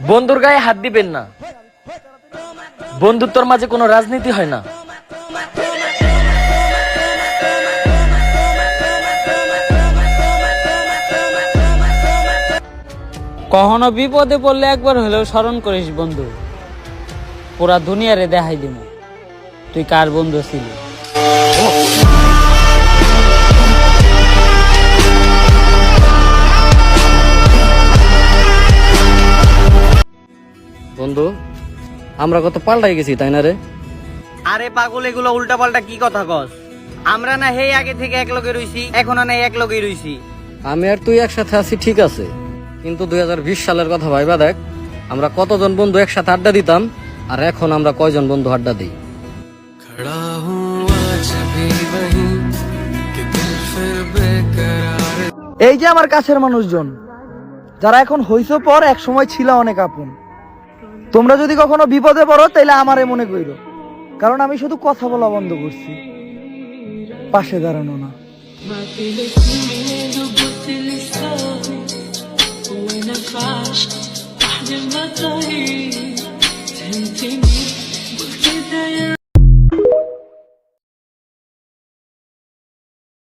বন্ধুর গায়ে হাত দিবেন না। বন্ধুত্বর মাঝে কোনো রাজনীতি হয় না। কখনো বিপদে পড়লে একবার হলেও স্মরণ করিস বন্ধু। পুরা দুনিয়ারে দেখাই দিব তুই কার বন্ধু ছিলি। বন্ধু, আমরা কত পাল্টাই গেছি, তাই না রে? আরে পাগল, এগুলো উল্টা পাল্টা কি কথা কস? আমরা না হেই আগে থেকে এক লগে রইছি, এখন না এক লগেই রইছি। আমি আর তুই একসাথে আছি ঠিক আছে, কিন্তু 2020 সালের কথা ভাইবা দেখ, আমরা কতজন বন্ধু একসাথে আড্ডা দিতাম, আর এখন আমরা কয়জন বন্ধু আড্ডা দিই। এই যে আমার কাছের মানুষজন, যারা এখন হইছো পর, এক সময় ছিল অনেক আপন। তোমরা যদি কখনো বিপদে পড়ো তাইলে আমারে মনে কইরো, কারণ আমি শুধু কথা বলা বন্ধ করছি, পাশে দাঁড়ানো না। وين فاش واحدة ما تعيش فهمتني